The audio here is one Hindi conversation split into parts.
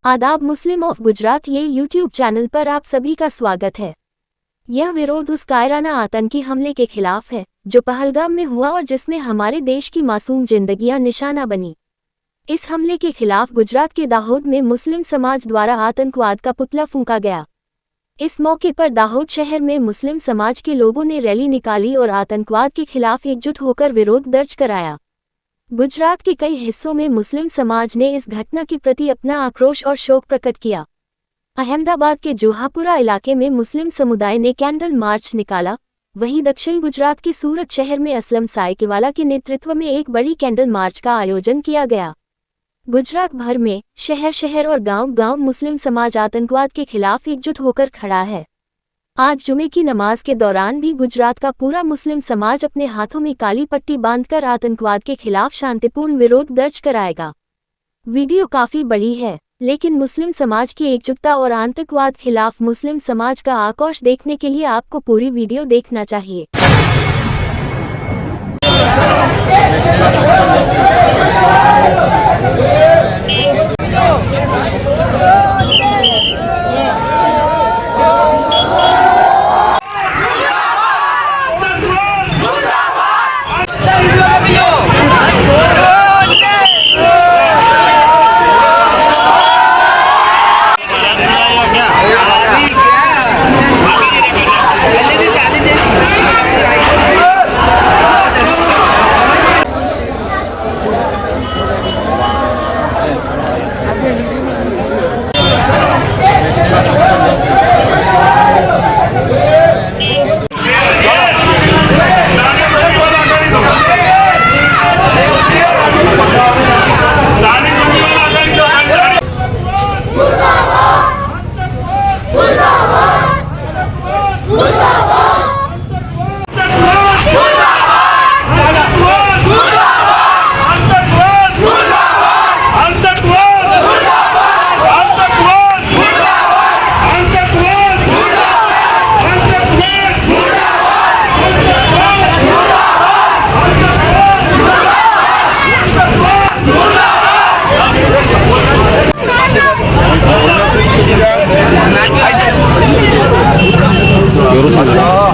आदाब। मुस्लिम ऑफ गुजरात ये यूट्यूब चैनल पर आप सभी का स्वागत है। यह विरोध उस कायराना आतंकी हमले के खिलाफ है जो पहलगाम में हुआ और जिसमें हमारे देश की मासूम जिंदगियां निशाना बनी। इस हमले के खिलाफ गुजरात के दाहोद में मुस्लिम समाज द्वारा आतंकवाद का पुतला फूंका गया। इस मौके पर दाहोद शहर में मुस्लिम समाज के लोगों ने रैली निकाली और आतंकवाद के खिलाफ एकजुट होकर विरोध दर्ज कराया। गुजरात के कई हिस्सों में मुस्लिम समाज ने इस घटना के प्रति अपना आक्रोश और शोक प्रकट किया। अहमदाबाद के जोहापुरा इलाके में मुस्लिम समुदाय ने कैंडल मार्च निकाला। वहीं दक्षिण गुजरात के सूरत शहर में असलम साइकिवाला के नेतृत्व में एक बड़ी कैंडल मार्च का आयोजन किया गया। गुजरात भर में शहर शहर और गांव-गांव मुस्लिम समाज आतंकवाद के खिलाफ एकजुट होकर खड़ा है। आज जुमे की नमाज के दौरान भी गुजरात का पूरा मुस्लिम समाज अपने हाथों में काली पट्टी बांधकर आतंकवाद के खिलाफ शांतिपूर्ण विरोध दर्ज कराएगा। वीडियो काफी बड़ी है, लेकिन मुस्लिम समाज की एकजुटता और आतंकवाद खिलाफ मुस्लिम समाज का आक्रोश देखने के लिए आपको पूरी वीडियो देखना चाहिए।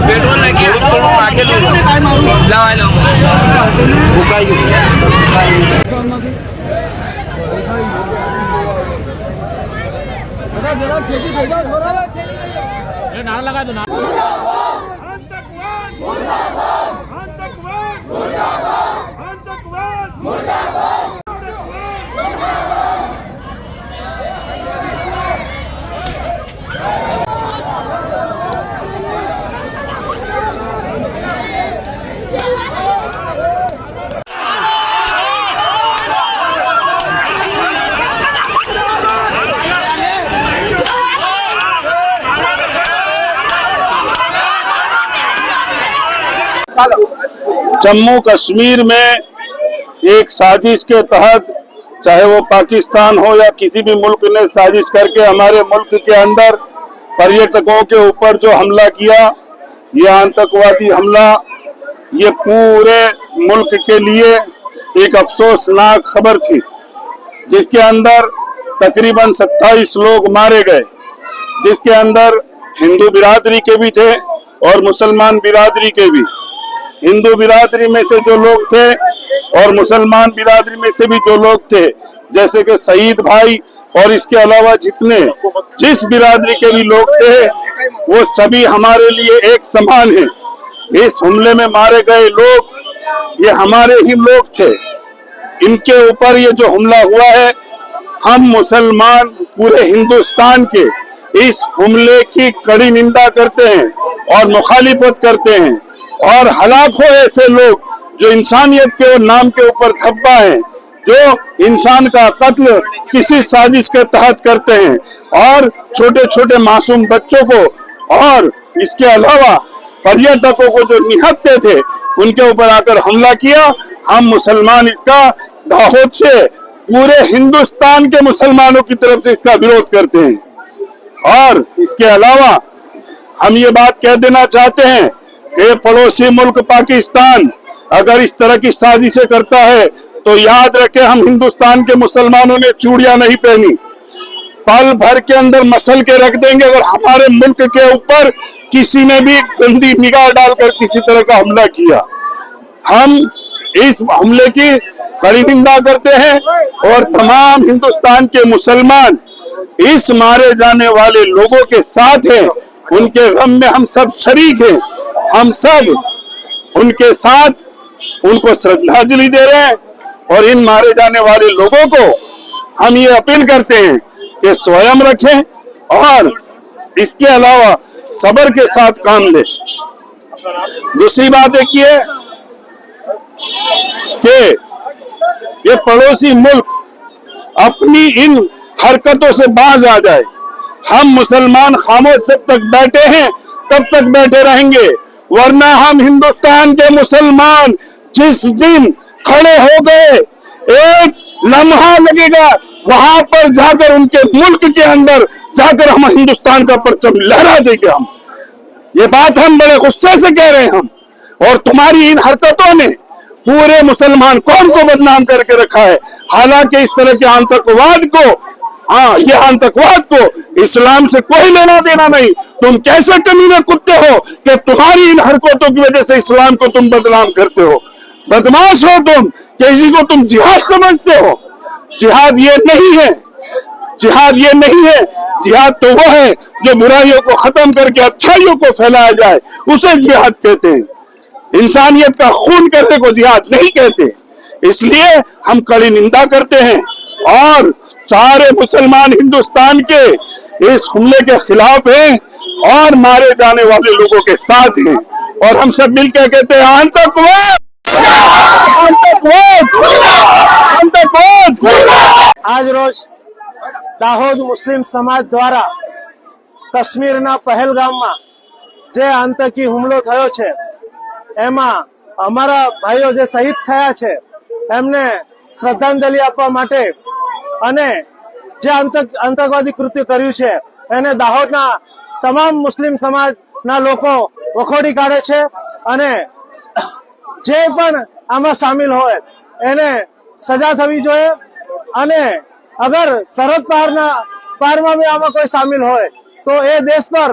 पेट्रोल लेके आगे नारा लगा दो। जम्मू कश्मीर में एक साजिश के तहत, चाहे वो पाकिस्तान हो या किसी भी मुल्क ने साजिश करके हमारे मुल्क के अंदर पर्यटकों के ऊपर जो हमला किया, ये आतंकवादी हमला, ये पूरे मुल्क के लिए एक अफसोसनाक खबर थी, जिसके अंदर तकरीबन 27 लोग मारे गए, जिसके अंदर हिंदू बिरादरी के भी थे और मुसलमान बिरादरी के भी। हिंदू बिरादरी में से जो लोग थे और मुसलमान बिरादरी में से भी जो लोग थे, जैसे कि शहीद भाई और इसके अलावा जिस बिरादरी के भी लोग थे, वो सभी हमारे लिए एक समान हैं। इस हमले में मारे गए लोग ये हमारे ही लोग थे। इनके ऊपर ये जो हमला हुआ है, हम मुसलमान पूरे हिंदुस्तान के इस हमले की कड़ी निंदा करते हैं और मुखालिफत करते हैं। और हलाक हो ऐसे लोग जो इंसानियत के नाम के ऊपर धब्बा है, जो इंसान का कत्ल किसी साजिश के तहत करते हैं और छोटे छोटे मासूम बच्चों को और इसके अलावा पर्यटकों को जो निहत्ते थे उनके ऊपर आकर हमला किया। हम मुसलमान इसका दाहोद से पूरे हिंदुस्तान के मुसलमानों की तरफ से इसका विरोध करते हैं। और इसके अलावा हम ये बात कह देना चाहते हैं कि पड़ोसी मुल्क पाकिस्तान अगर इस तरह की साजिशें करता है तो याद रखें, हम हिंदुस्तान के मुसलमानों ने चूड़ियां नहीं पहनी, पल भर के अंदर मसल के रख देंगे अगर हमारे मुल्क के ऊपर किसी ने भी गंदी निगाह डालकर किसी तरह का हमला किया। हम इस हमले की कड़ी निंदा करते हैं और तमाम हिंदुस्तान के मुसलमान इस मारे जाने वाले लोगों के साथ हैं। उनके गम में हम सब शरीक हैं। हम सब उनके साथ उनको श्रद्धांजलि दे रहे हैं और इन मारे जाने वाले लोगों को हम ये अपील करते हैं कि स्वयं रखें और इसके अलावा सब्र के साथ काम ले। दूसरी बात एक ये कि ये पड़ोसी मुल्क अपनी इन हरकतों से बाज आ जाए। हम मुसलमान खामोश जब तक बैठे हैं तब तक बैठे रहेंगे, वरना हम हिंदुस्तान के मुसलमान जिस दिन खड़े हो गए एक लम्हा लगेगा वहां पर जाकर उनके मुल्क के अंदर जाकर हम हिंदुस्तान का परचम लहरा देंगे। हम ये बात हम बड़े गुस्से से कह रहे हैं हम। और तुम्हारी इन हरकतों ने पूरे मुसलमान कौम को बदनाम करके रखा है। हालांकि इस तरह के आतंकवाद को ये आतंकवाद को इस्लाम से कोई लेना देना नहीं। तुम कैसे कमीने कुत्ते हो कि तुम्हारी इन हरकतों की वजह से इस्लाम को तुम बदनाम करते हो। बदमाश हो तुम, किसी को तुम जिहाद समझते हो। जिहाद ये नहीं है, जिहाद ये नहीं है। जिहाद तो वो है जो बुराइयों को खत्म करके अच्छाइयों को फैलाया जाए, उसे जिहाद कहते हैं। इंसानियत का खून करने को जिहाद नहीं कहते। इसलिए हम कड़ी निंदा करते हैं और सारे मुसलमान हिंदुस्तान के इस हमले के खिलाफ हैं और मारे जाने वाले लोगों के साथ हैं। और हम सब मिलकर कहते हैं आतंकवाद, आज रोज दाहोद मुस्लिम समाज द्वारा કાશ્મીરના પહેલગામમાં જે આતંકી હુમલો થયો છે એમાં અમારા ભાઈઓ જે શહીદ થયા છે એમને શ્રદ્ધાંજલિ આપવા માટે અને જે આતંકવાદી કૃત્ય કર્યું છે એને દાહોદના તમામ મુસ્લિમ સમાજના લોકો વખોડી કાઢે છે અને જે પણ આમાં સામેલ હોય એને સજા થવી જોઈએ અને અગર સરહદ પારમાં બી આમાં કોઈ સામેલ હોય તો એ દેશ પર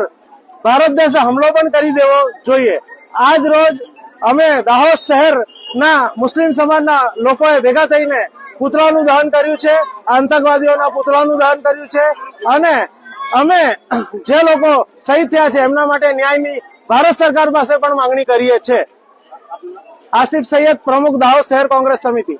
ભારત દેશે હુમલો પણ કરી દેવો જોઈએ। આજ રોજ અમે દાહોદ શહેરના મુસ્લિમ સમાજના લોકોએ ભેગા થઈને પુતળાનું દહન કર્યું છે, આતંકવાદીઓના પુતળાનું દહન કર્યું છે અને અમે જે લોકો શહીદ થયા છે એમના માટે ન્યાયની ભારત સરકાર પાસે પણ માંગણી કરીએ છીએ। આસિફ સૈયદ, પ્રમુખ દાહોદ શહેર કોંગ્રેસ સમિતિ।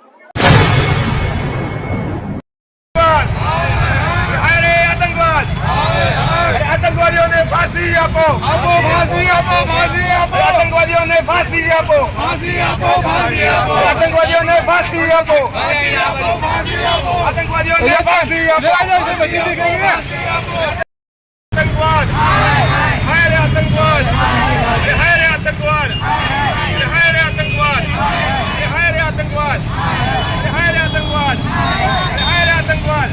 आतंकवादियों ने फांसी आपो, फांसी आपो, फांसी आपो। आतंकवादियों ने फांसी आपो, फांसी आपो, फांसी आपो। आतंकवादियों ने फांसी आपो, फांसी आपो, फांसी आपो। आतंकवादियों ने फांसी आपो। आतंकवाद, हाय रे आतंकवाद, हाय रे आतंकवाद, हाय रे आतंकवाद, हाय रे आतंकवाद, हाय रे आतंकवाद, हाय रे आतंकवाद।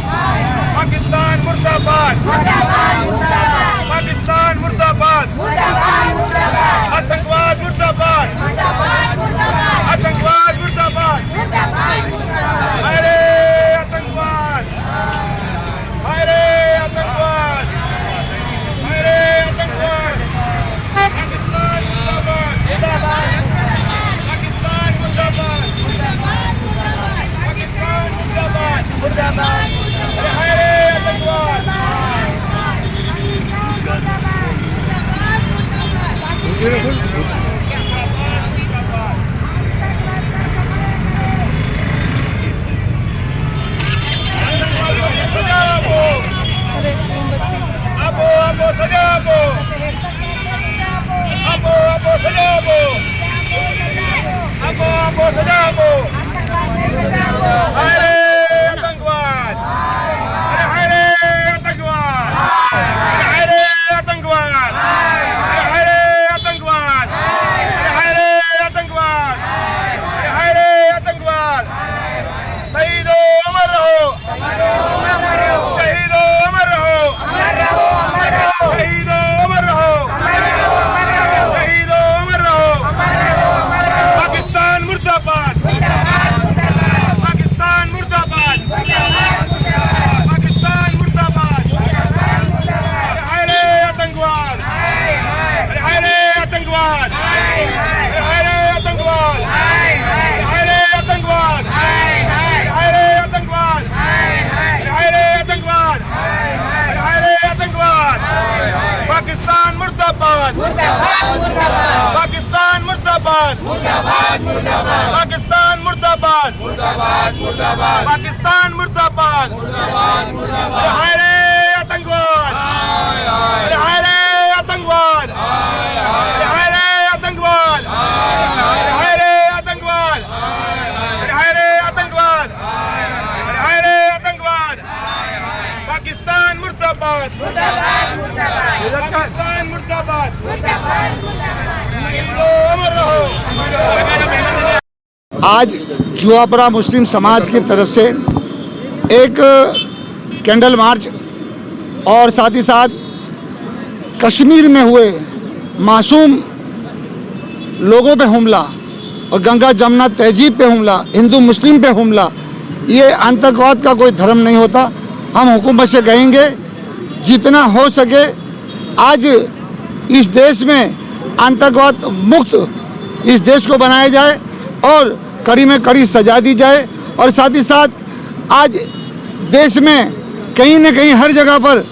पाकिस्तान मुर्दाबाद, पाकिस्तान मुर्दाबाद, आतंकवाद मुर्दाबाद, आतंकवाद मुर्दाबाद। हाय रे आतंकवाद, हाय रे आतंकवाद, हाय रे आतंकवाद। पाकिस्तान मुर्दाबाद, पाकिस्तान मुर्दाबाद, पाकिस्तान मुर्दाबाद। हाय रे आतंकवाद। पाकिस्तान मुर्दाबाद, पाकिस्तान मुर्दाबाद। पाकिस्तान मुर्दाबाद पाकिस्तान मुर्दाबाद अरे हाय रे आतंकवाद अरे हाय रे आतंकवाद अरे हाय रे आतंकवाद अरे हाय रे आतंकवाद अरे हाय रे आतंकवाद अरे हाय रे आतंकवाद पाकिस्तान मुर्दाबाद पाकिस्तान मुर्दाबाद अमर रहो। आज जुआपुरा मुस्लिम समाज की तरफ से एक कैंडल मार्च और साथ ही साथ कश्मीर में हुए मासूम लोगों पे हमला और गंगा जमुना तहजीब पे हमला, हिंदू मुस्लिम पे हमला, ये आतंकवाद का कोई धर्म नहीं होता। हम हुकूमत से कहेंगे जितना हो सके आज इस देश में आतंकवाद मुक्त इस देश को बनाया जाए और कड़ी में कड़ी सजा दी जाए। और साथ ही साथ आज देश में कहीं न कहीं हर जगह पर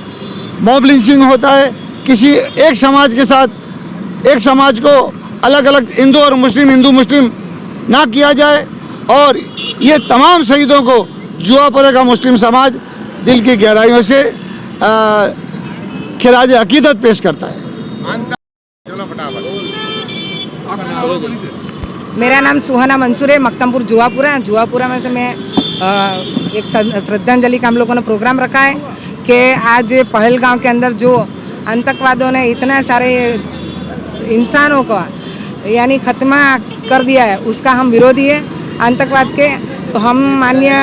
मॉब लिंचिंग होता है, किसी एक समाज के साथ एक समाज को अलग अलग हिंदू और मुस्लिम, हिंदू मुस्लिम ना किया जाए। और ये तमाम शहीदों को जुआपुरा का मुस्लिम समाज दिल की गहराइयों से खिराज अकीदत पेश करता है। मेरा नाम सुहाना मंसूर है, मक्तमपुर जुआपुरा में से मैं एक श्रद्धांजलि का हम लोगों ने प्रोग्राम रखा है कि आज पहलगाम के अंदर जो आतंकवादियों ने इतना सारे इंसानों का यानी खत्मा कर दिया है, उसका हम विरोधी है आतंकवाद के। तो हम माननीय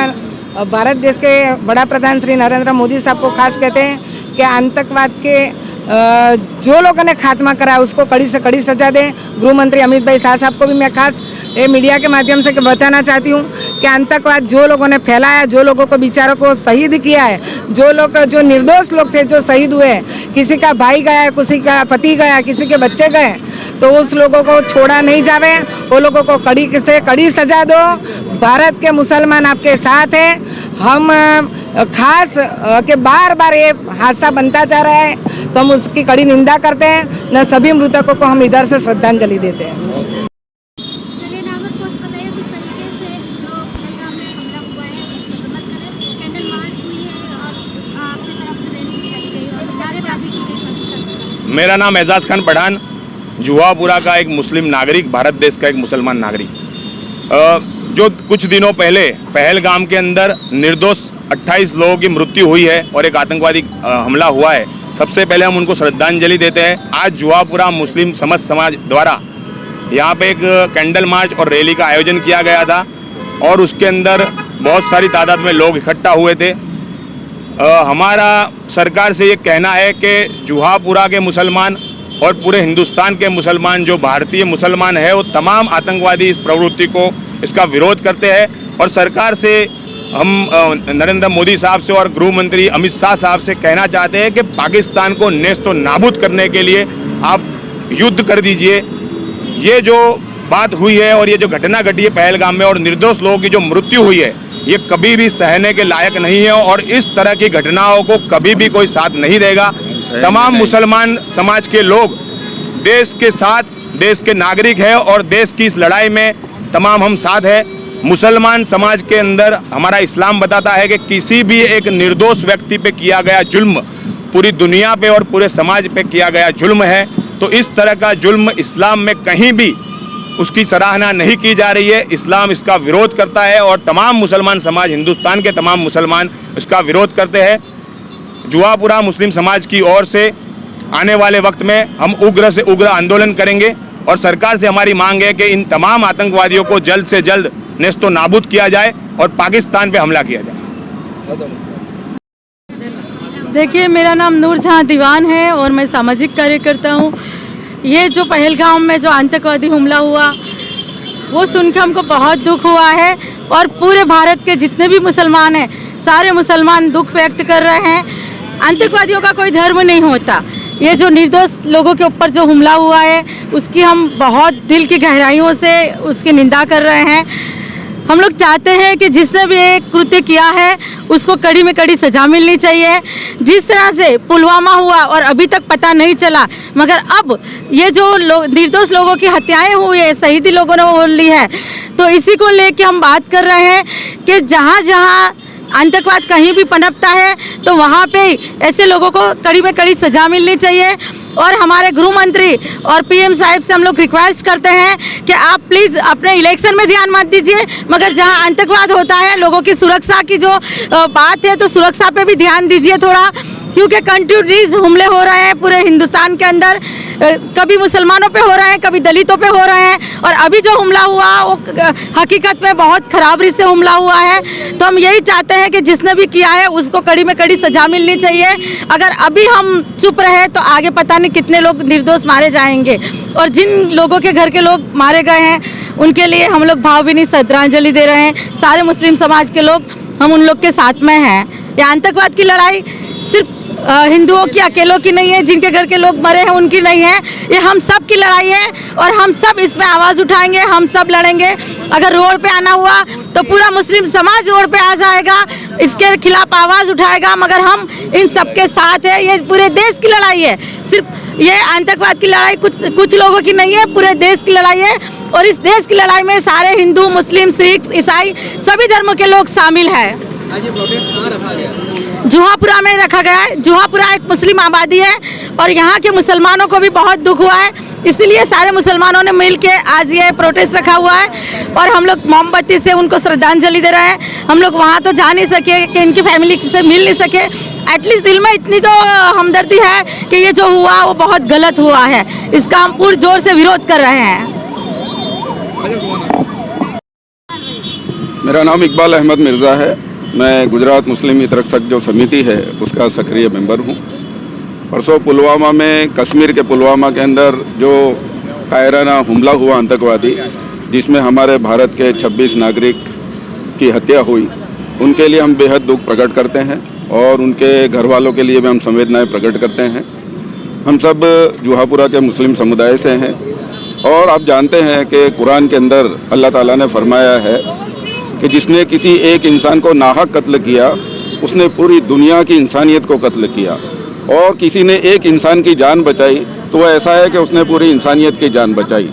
भारत देश के बड़ा प्रधान श्री नरेंद्र मोदी साहब को खास कहते हैं कि आतंकवाद के जो लोगों ने खात्मा करा उसको कड़ी से कड़ी सजा दें। गृह मंत्री अमित भाई शाह साहब को भी मैं खास मीडिया के माध्यम से बताना चाहती हूँ कि आतंकवाद जो लोगों ने फैलाया, जो लोगों को बेचारों को शहीद किया है, जो निर्दोष लोग थे जो शहीद हुए, किसी का भाई गया, किसी का पति गया, किसी के बच्चे गए, तो उस लोगों को छोड़ा नहीं जावे। वो लोगों को कड़ी से कड़ी सजा दो। भारत के मुसलमान आपके साथ हैं। हम खास के बार बार ये हादसा बनता जा रहा है तो हम उसकी कड़ी निंदा करते हैं। न सभी मृतकों को हम इधर से श्रद्धांजलि देते हैं। चलिए नाम पोस्ट बताइए किस तरीके से जो पहलगाम में हमला हुआ है उसकी मदद करें। कैंडल मार्च हुई है और अपनी तरफ से रैली भी निकाली गई और नारेबाजी की गई। मेरा नाम एजाज खान पठान, जुआपुरा का एक मुस्लिम नागरिक, भारत देश का एक मुसलमान नागरिक। जो कुछ दिनों पहले पहलगाम के अंदर निर्दोष 28 लोगों की मृत्यु हुई है और एक आतंकवादी हमला हुआ है, सबसे पहले हम उनको श्रद्धांजलि देते हैं। आज जुआपुरा मुस्लिम समाज द्वारा यहाँ पे एक कैंडल मार्च और रैली का आयोजन किया गया था और उसके अंदर बहुत सारी तादाद में लोग इकट्ठा हुए थे। हमारा सरकार से ये कहना है कि जुआपुरा के मुसलमान और पूरे हिंदुस्तान के मुसलमान, जो भारतीय मुसलमान है, वो तमाम आतंकवादी इस प्रवृत्ति को, इसका विरोध करते हैं। और सरकार से हम नरेंद्र मोदी साहब से और गृह मंत्री अमित शाह साहब से कहना चाहते हैं कि पाकिस्तान को नेस्तो नाबूद करने के लिए आप युद्ध कर दीजिए। ये जो बात हुई है और ये जो घटना घटी है पहलगाम में और निर्दोष लोगों की जो मृत्यु हुई है, ये कभी भी सहने के लायक नहीं है और इस तरह की घटनाओं को कभी भी कोई साथ नहीं देगा। तमाम मुसलमान समाज के लोग देश के साथ, देश के नागरिक हैं और देश की इस लड़ाई में तमाम हम साथ हैं। मुसलमान समाज के अंदर हमारा इस्लाम बताता है कि किसी भी एक निर्दोष व्यक्ति पे किया गया जुल्म पूरी दुनिया पे और पूरे समाज पे किया गया जुल्म है। तो इस तरह का जुल्म इस्लाम में कहीं भी उसकी सराहना नहीं की जा रही है। इस्लाम इसका विरोध करता है और तमाम मुसलमान समाज, हिंदुस्तान के तमाम मुसलमान इसका विरोध करते हैं। जुआपुरा मुस्लिम समाज की ओर से आने वाले वक्त में हम उग्र से उग्र आंदोलन करेंगे और सरकार से हमारी मांग है कि इन तमाम आतंकवादियों को जल्द से जल्द नेस्तो नाबूद किया जाए और पाकिस्तान पे हमला किया जाए। देखिए, मेरा नाम नूरजहां दीवान है और मैं सामाजिक कार्यकर्ता हूँ। ये जो पहलगाम में जो आतंकवादी हमला हुआ वो सुनकर हमको बहुत दुख हुआ है और पूरे भारत के जितने भी मुसलमान हैं, सारे मुसलमान दुख व्यक्त कर रहे हैं। आतंकवादियों का कोई धर्म नहीं होता। ये जो निर्दोष लोगों के ऊपर जो हमला हुआ है उसकी हम बहुत दिल की गहराइयों से उसकी निंदा कर रहे हैं। हम लोग चाहते हैं कि जिसने भी एक कृत्य किया है उसको कड़ी में कड़ी सजा मिलनी चाहिए। जिस तरह से पुलवामा हुआ और अभी तक पता नहीं चला, मगर अब ये जो निर्दोष लोगों की हत्याएं हुई है, शहीदी लोगों ने वो ली है, तो इसी को लेके हम बात कर रहे हैं कि जहाँ जहाँ आतंकवाद कहीं भी पनपता है तो वहाँ पे ऐसे लोगों को कड़ी में कड़ी सजा मिलनी चाहिए। और हमारे गृह मंत्री और पीएम साहिब से हम लोग रिक्वेस्ट करते हैं कि आप प्लीज़ अपने इलेक्शन में ध्यान मत दीजिए, मगर जहां आतंकवाद होता है लोगों की सुरक्षा की जो बात है तो सुरक्षा पे भी ध्यान दीजिए थोड़ा, क्योंकि कंटिन्यूस हमले हो रहे हैं पूरे हिंदुस्तान के अंदर। कभी मुसलमानों पे हो रहे हैं, कभी दलितों पे हो रहे हैं, और अभी जो हमला हुआ वो हकीकत में बहुत खराबी से हमला हुआ है। तो हम यही चाहते हैं कि जिसने भी किया है उसको कड़ी में कड़ी सजा मिलनी चाहिए। अगर अभी हम चुप रहे तो आगे पता नहीं कितने लोग निर्दोष मारे जाएंगे, और जिन लोगों के घर के लोग मारे गए हैं उनके लिए हम लोग भावभीनी श्रद्धांजलि दे रहे हैं। सारे मुस्लिम समाज के लोग हम उन लोग के साथ में हैं। ये आतंकवाद की लड़ाई सिर्फ हिंदुओं की अकेलों की नहीं है, जिनके घर के लोग मरे हैं उनकी नहीं है, ये हम सब की लड़ाई है और हम सब इसमें आवाज़ उठाएंगे, हम सब लड़ेंगे। अगर रोड पे आना हुआ तो पूरा मुस्लिम समाज रोड पे आ जाएगा, इसके खिलाफ आवाज़ उठाएगा, मगर हम इन सब के साथ है। ये पूरे देश की लड़ाई है, सिर्फ ये आतंकवाद की लड़ाई कुछ लोगों की नहीं है, पूरे देश की लड़ाई है। और इस देश की लड़ाई में सारे हिंदू, मुस्लिम, सिख, ईसाई सभी धर्मों के लोग शामिल हैं। जुहापुरा में रखा गया है। जुहापुरा एक मुस्लिम आबादी है और यहाँ के मुसलमानों को भी बहुत दुख हुआ है, इसीलिए सारे मुसलमानों ने मिल के आज ये प्रोटेस्ट रखा हुआ है और हम लोग मोमबत्ती से उनको श्रद्धांजलि दे रहे हैं। हम लोग वहाँ तो जा नहीं सके कि इनकी फैमिली से मिल नहीं सके, एटलीस्ट दिल में इतनी तो हमदर्दी है कि ये जो हुआ वो बहुत गलत हुआ है, इसका हम पूरे जोर से विरोध कर रहे हैं। मेरा नाम इकबाल अहमद मिर्ज़ा है। मैं गुजरात मुस्लिम हितरक्षक जो समिति है उसका सक्रिय मेंबर हूँ। परसों पुलवामा में, कश्मीर के पुलवामा के अंदर जो कायराना हमला हुआ आतंकवादी, जिसमें हमारे भारत के 26 नागरिक की हत्या हुई, उनके लिए हम बेहद दुख प्रकट करते हैं और उनके घर वालों के लिए भी हम संवेदनाएं प्रकट करते हैं। हम सब जुहापुरा के मुस्लिम समुदाय से हैं और आप जानते हैं कि कुरान के अंदर अल्लाह ताला ने फरमाया है कि जिसने किसी एक इंसान को नाहक कत्ल किया उसने पूरी दुनिया की इंसानियत को कत्ल किया, और किसी ने एक इंसान की जान बचाई तो वह ऐसा है कि उसने पूरी इंसानियत की जान बचाई।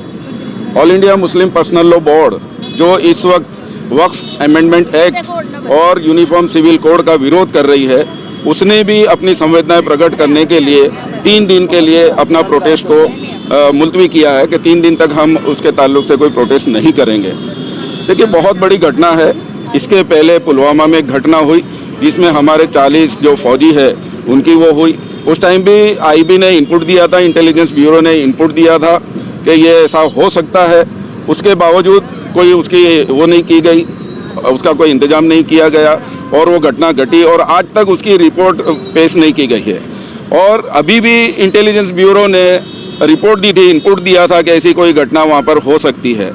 All India Muslim personal law board जो इस वक्त वक्फ अमेंडमेंट एक्ट और यूनिफॉर्म सिविल कोड का विरोध कर रही है, उसने भी अपनी संवेदनाएं प्रकट करने के लिए 3 दिन के लिए अपना प्रोटेस्ट को मुलतवी किया है कि 3 दिन तक हम उसके ताल्लुक से कोई प्रोटेस्ट नहीं करेंगे। देखिए, बहुत बड़ी घटना है। इसके पहले पुलवामा में एक घटना हुई जिसमें हमारे 40 जो फौजी है उनकी वो हुई। उस टाइम भी आईबी ने इनपुट दिया था, इंटेलिजेंस ब्यूरो ने इनपुट दिया था कि ये ऐसा हो सकता है। उसके बावजूद कोई उसकी वो नहीं की गई, उसका कोई इंतजाम नहीं किया गया और वो घटना घटी और आज तक उसकी रिपोर्ट पेश नहीं की गई है। और अभी भी इंटेलिजेंस ब्यूरो ने रिपोर्ट दी थी, इनपुट दिया था कि ऐसी कोई घटना वहाँ पर हो सकती है।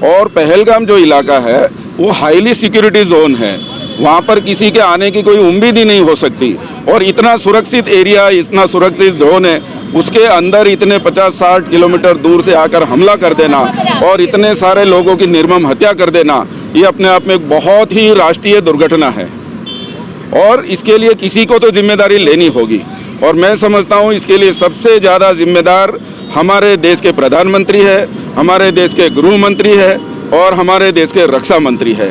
और पहलगाम जो इलाका है वो हाईली सिक्योरिटी जोन है, वहाँ पर किसी के आने की कोई उम्मीद ही नहीं हो सकती। और इतना सुरक्षित एरिया, इतना सुरक्षित जोन है, उसके अंदर इतने 50-60 किलोमीटर दूर से आकर हमला कर देना और इतने सारे लोगों की निर्मम हत्या कर देना, ये अपने आप में एक बहुत ही राष्ट्रीय दुर्घटना है और इसके लिए किसी को तो जिम्मेदारी लेनी होगी। और मैं समझता हूँ इसके लिए सबसे ज़्यादा जिम्मेदार हमारे देश के प्रधानमंत्री है, हमारे देश के गृह मंत्री है और हमारे देश के रक्षा मंत्री है।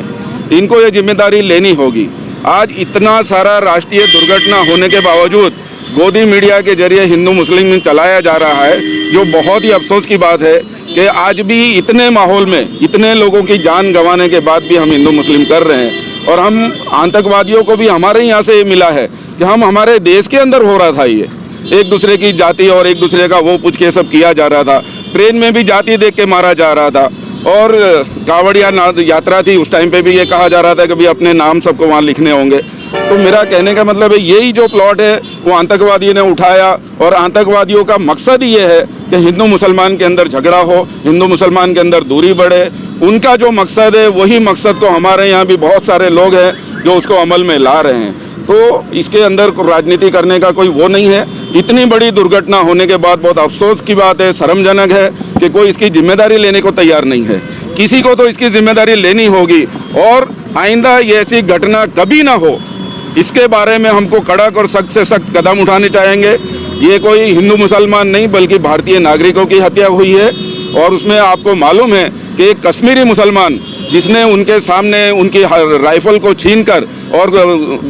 इनको ये जिम्मेदारी लेनी होगी। आज इतना सारा राष्ट्रीय दुर्घटना होने के बावजूद गोदी मीडिया के जरिए हिंदू मुस्लिम में चलाया जा रहा है, जो बहुत ही अफसोस की बात है कि आज भी इतने माहौल में इतने लोगों की जान गंवाने के बाद भी हम हिंदू मुस्लिम कर रहे हैं। और हम आतंकवादियों को भी हमारे यहाँ से ये मिला है कि हम हमारे देश के अंदर हो रहा था, ये एक दूसरे की जाति और एक दूसरे का वो पूछ के सब किया जा रहा था। ट्रेन में भी जाति देख के मारा जा रहा था और कांवड़िया यात्रा थी, उस टाइम पे भी ये कहा जा रहा था कि भाई अपने नाम सबको वहाँ लिखने होंगे। तो मेरा कहने का मतलब है यही जो प्लॉट है वो आतंकवादियों ने उठाया और आतंकवादियों का मकसद ही ये है कि हिंदू मुसलमान के अंदर झगड़ा हो, हिंदू मुसलमान के अंदर दूरी बढ़े। उनका जो मकसद है वही मकसद को हमारे यहाँ भी बहुत सारे लोग हैं जो उसको अमल में ला रहे हैं। तो इसके अंदर राजनीति करने का कोई वो नहीं है। इतनी बड़ी दुर्घटना होने के बाद बहुत अफसोस की बात है, शर्मजनक है कि कोई इसकी जिम्मेदारी लेने को तैयार नहीं है। किसी को तो इसकी जिम्मेदारी लेनी होगी और आइंदा ये ऐसी घटना कभी ना हो, इसके बारे में हमको कड़क और सख्त से सख्त कदम उठाने चाहेंगे। ये कोई हिंदू मुसलमान नहीं बल्कि भारतीय नागरिकों की हत्या हुई है और उसमें आपको मालूम है कि एक कश्मीरी मुसलमान जिसने उनके सामने उनकी राइफल को छीनकर और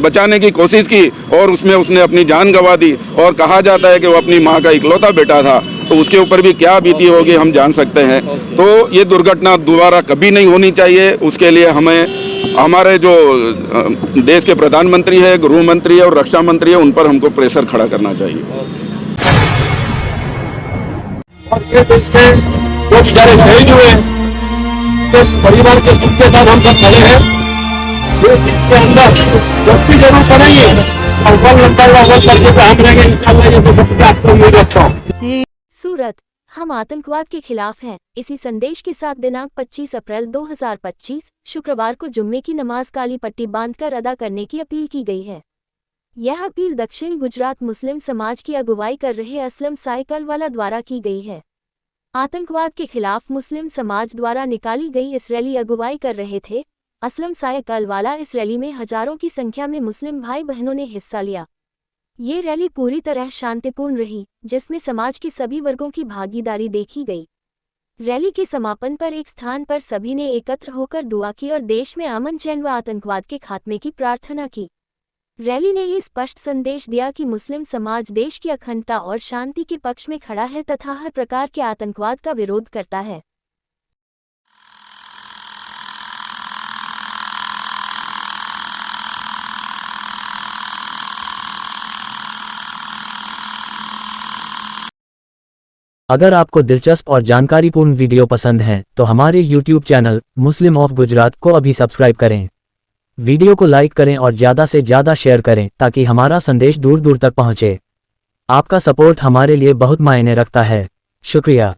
बचाने की कोशिश की और उसमें उसने अपनी जान गंवा दी। और कहा जाता है कि वो अपनी माँ का इकलौता बेटा था, तो उसके ऊपर भी क्या बीती होगी हम जान सकते हैं। तो ये दुर्घटना दोबारा कभी नहीं होनी चाहिए। उसके लिए हमें हमारे जो देश के प्रधानमंत्री है, गृह मंत्री है और रक्षा मंत्री है, उन पर हमको प्रेशर खड़ा करना चाहिए। और ये देश से जो बेचारे शहीद हुए तो परिवार के दुख के साथ हम सब खड़े हैं। देश के अंदर जब भी जरूर पड़ेंगे और वन नंबर करके तो हम रहेंगे इंशाल्लाह। ये तो सबसे आपको उम्मीद रखता हूँ। सूरत, हम आतंकवाद के खिलाफ हैं। इसी संदेश के साथ दिनांक 25 अप्रैल 2025 शुक्रवार को जुम्मे की नमाज काली पट्टी बांधकर अदा करने की अपील की गई है। यह अपील दक्षिण गुजरात मुस्लिम समाज की अगुवाई कर रहे असलम साय कलवाला द्वारा की गई है। आतंकवाद के खिलाफ मुस्लिम समाज द्वारा निकाली गई इस रैली अगुवाई कर रहे थे असलम साय कलवाला। इस रैली में हजारों की संख्या में मुस्लिम भाई बहनों ने हिस्सा लिया। ये रैली पूरी तरह शांतिपूर्ण रही, जिसमें समाज के सभी वर्गों की भागीदारी देखी गई। रैली के समापन पर एक स्थान पर सभी ने एकत्र होकर दुआ की और देश में अमन चैन व आतंकवाद के खात्मे की प्रार्थना की। रैली ने ये स्पष्ट संदेश दिया कि मुस्लिम समाज देश की अखंडता और शांति के पक्ष में खड़ा है तथा हर प्रकार के आतंकवाद का विरोध करता है। अगर आपको दिलचस्प और जानकारीपूर्ण वीडियो पसंद है तो हमारे YouTube channel Muslim of Gujarat को अभी सब्सक्राइब करें। वीडियो को लाइक करें और ज़्यादा से ज़्यादा शेयर करें ताकि हमारा संदेश दूर दूर तक पहुंचे। आपका सपोर्ट हमारे लिए बहुत मायने रखता है। शुक्रिया।